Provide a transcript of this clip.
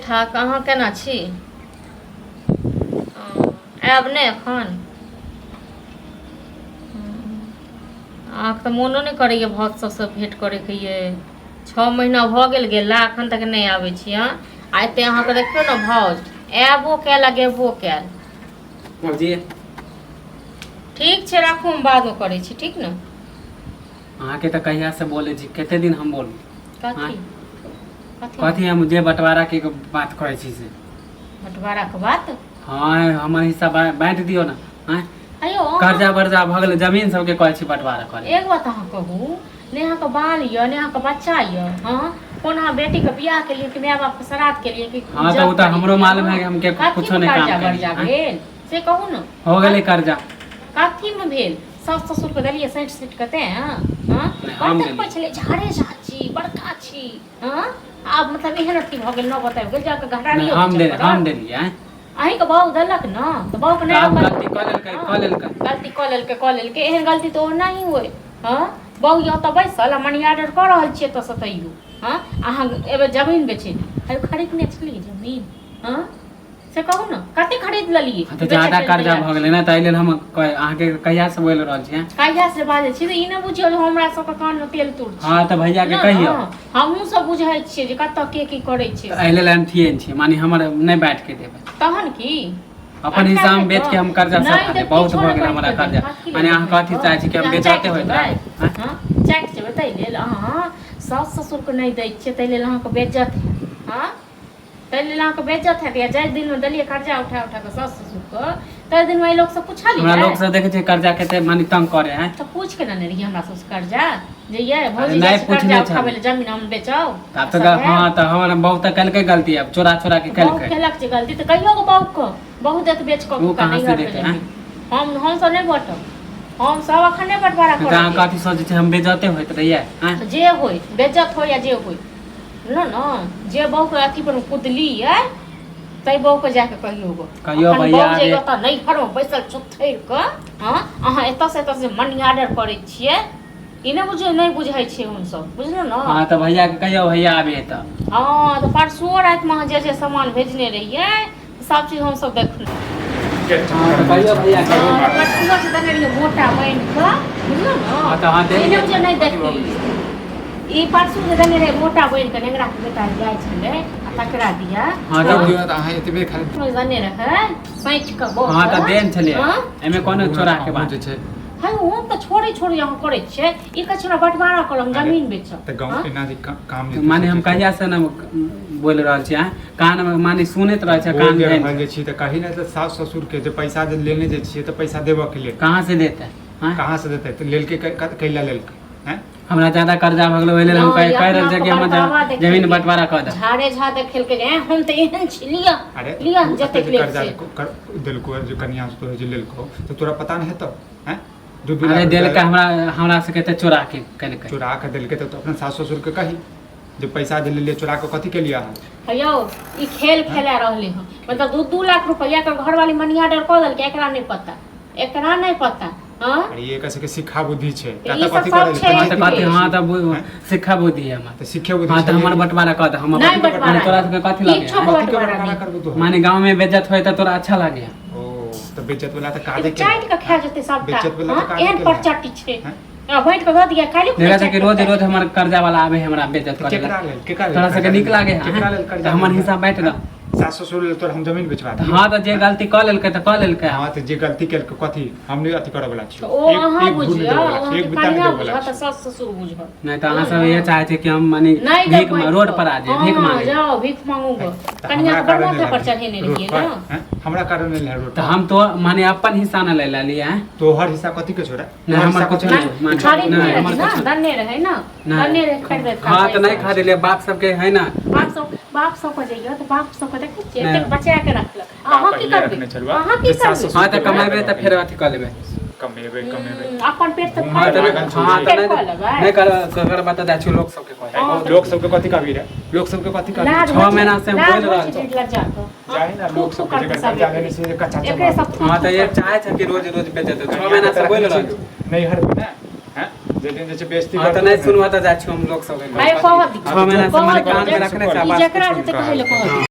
ठाक अहाँ केना छी? आयब नहि एखन? अहाँके तऽ मोनो नहि करैए भाउज सबसँ भेँट करैके ये। 6 महीना भऽ गेला एखन तक नहि आबै छी। हँ आ एते अहाँके देखियौ ने भाउज आयबो कयल आ गेबो कयल। ठीक छै राखू, हम बादमे करै छी, ठीक ने? अहाँके तऽ कहिया से बोले छी, कते दिन हम बोलू? कथी हम जे बंटवारा के बात करै छी से बंटवारा के बात? हाँ हमर हिस्सा बांट दियो ना। हां अयो कर्जा वर्जा भ गेल, जमीन सबके कहै छी बंटवारा करे। एक बात अहाँ कहू, ने अहाँ के बाल य ने अहाँ के बच्चा य। हां कोन अहाँ बेटी के बियाह के लिए कि माय बाप के श्राद्ध के लिए कि? हां तो त हमरो मालूम है कि हम के कुछो नहीं काम करे से कहू ना। हो गेलै कर्जा कथी में भेल? सास ससुर के देलिए 60 कते? हां हम पछले झाड़े चाची बड़का छी। हां आब मतलब एहन अथी भ गेल न बताब गेल जाके घाटा नहीं हम देलिए। अहीं के बाबू देलक न तो बाबू के नहीं गलती क लेलकै एहन गलती तो नहीं होय। हां बाबू यो त बैसल मनी ऑर्डर कर रहल छियै त सतैयो। हां अहाँ एबे जमीन बेचे है खरीदने छलिए जमीन? हां से कहू ना कते खरीद ललिए? त ज्यादा कर्जा भ गेलै न, ताइ लेल हम अहाँ के कहिया से बोल रहल छी। कहिया से बाजे छी? ई न बुझियो जे हमरा सब के कान में तेल तुर छी। हां त भैया के कहियो हमहु सब बुझाइ छियै जे कत के करै छै। एहि लेल हम थियन छी, माने हमर नहीं बैठ के देबै तहन की अपन हिसाब में बेच के हम कर्जा सब दे। बहुत भ गेल हमरा कर्जा, माने अहाँ कथि चाहै छी कि हम बेचाते होत? हां चैक छै बताइ लेल अहाँ सास ससुर के नहीं दै छियै, तै लेल अहाँ के बेइज्जत है। हां तै लेल अहाँ के बेइज्जत है। या जाय दिन में दलिए कर्जा उठा के सास ससुर के, तै दिन में लोग सब पूछा ली। हमरा लोग सब देखे छै कर्जा केते माने तंग करे हैं। तो पूछ के न रही हमरा सब कर्जा जे ये भौजी नहीं कर्जा उठावे ले जमीन हम बेचाओ। तब तो हां त हमरा बहुत कल के गलती है, चोरा के कल के केलक जे गलती त कहियो के बाबू को बहुत देत बेच को कहां से देते हैं? हम सब नहीं बटब, हम सब अखन नहीं बंटवारा कर। जहां कथि सोचे छै हम बेजते होत रहिए? हां जे होय बेइज्जत हो या जे होय न जे बहु के अथी पर कुदली है तै बहु के जाके कहियो भैया जे त नहीं घर में बैसल चुथैर के। हां अहाँ एत से मनी ऑर्डर करै छियै, ई नहीं बुझे नहीं बुझाइ छै हम सब, बुझलो न? हां त भैया के कहियो भैया आबे त। हां तो परसों रात में जे सामान भेजने रहिए सब चीज हम सब देखलु। कहियो भैया के परसों से देने रहिए मोटा बन के, बुझलो न? हां त हां दे ई जे नहीं देखली ई परसों से देने रहे मोटा बन के नेगरा के बेटा जाय छले आ तकरा दिया। हां तब दियो त अहाँ एतबे खाली जाने रहे पैंच के बहुत। हां त देन छले एमे कोनो चोरा के बात छै। हां हम त छोड़ी यहाँ करे छे ई कछ ना बंटवारा करम जमीन बेच त गांव के नादी काम नहीं। माने हम कहिया से न बोल रहल छी। कान में माने सुनत रह छै, कान में जे छी त कहि न त सास ससुर के जे पैसा जे लेने जे छी त पैसा देबो के लिए कहां से देते? हां कहां से देते? त लेल के कैला लेल के हैं? हमरा ज्यादा कर्जा भ गेल, ओइ लेल हम कह रहल छै कि हम जमीन बंटवारा कर दे। झाड़े झा देखेल के हम त एहन छी लिया लिया जते ले कर्जा देलको जो कन्या तो जे लेलको त तोरा पता नहीं हेतो हैं? अरे देल के हमरा से कहते चोरा के कलके चोरा के देल के त अपन सास ससुर के कही जे पैसा जे ले चोरा के कथि के लिया है? यो ई खेल खेला रहले हम मतलब 2 लाख रुपया के घर वाली मनी ऑर्डर कर देल के, एकरा नहीं पता। हां अरे ये कैसे के शिक्षा बुद्धि छै ई त सब कथि सब करे? छै। हां त कहते हां त शिक्षा बुद्धि है हमर। त शिक्षा बुद्धि हां त हमर बंटवारा कर दे। हम नहीं बंटवारा तोरा से कथि ई छोट लगे? बंटवारा करबो तो माने गांव में बेइज्जत होय त तोरा अच्छा लागे? ओ त बेइज्जत वाला त काजे के चाट के खा जते सबटा। बेइज्जत वाला त काजे एहन के परचट्टी छै बैठ के द दिया काली देखा छै कि रोज रोज हमर कर्जा वाला आवे हमरा बेइज्जत करे। केकरा लेल तोरा से के नीक लागे? केकरा लेल कर्जा? हमर हिसाब बांट दे। सास ससुर लेल तोर हम जमीन बेचवा दी। हां त जे गलती क लेलके त क लेलके। हां त जे गलती केल के कथि हमनी अथि करे वाला छी? ओ अहाँ बुझियो एक बिता नहीं देबे वाला त सास ससुर बुझो नहीं त अहाँ सब ये चाहे छै कि हम माने भीख में रोड पर आ जाए, भीख मांगे जाओ भीख मांगूंगा। कन्या के माथे पर चढ़ेने रहिए ना हमरा कारण ले रोड त हम तो माने अपन हिस्सा न ले लिए हैं। तोहर हिस्सा कथि के छोड़ा? नहीं हमर कुछ नहीं छाड़ी नहीं नहीं हमर ना कुछ दन्ने रहे ना दन्ने रहे खरीद दे। हां त नहीं खा ले बाप सब के है ना। बाप सब को जाइयो त बाप सब को देखै छियै एते बचा के रखलक। अहाँ की करबै? अहाँ की करबै? हां त कमाइबे त फेर अथि क लेबे। कमेबे अपन पेट त हां त नहीं कर बता दै छु लोग सब के कहै। लोग सब के कथि कहबी रे? लोग सब के कथि कहबी? 6 महीना से हम बोल रहल छी। जाहि ना लोग सब के जगह जाने नहीं से कच्चा चमा। हां त ये चाहे छै कि रोज रोज बेचते 6 महीना से बोल रहल छी। नहीं हर ना हैं जे दिन जे बेइज्जती हां त नहीं सुनवा त जा छी हम लोग सब के। 6 महीना से माने कान में रखने से आवाज जकरा जते कहै ले कहै।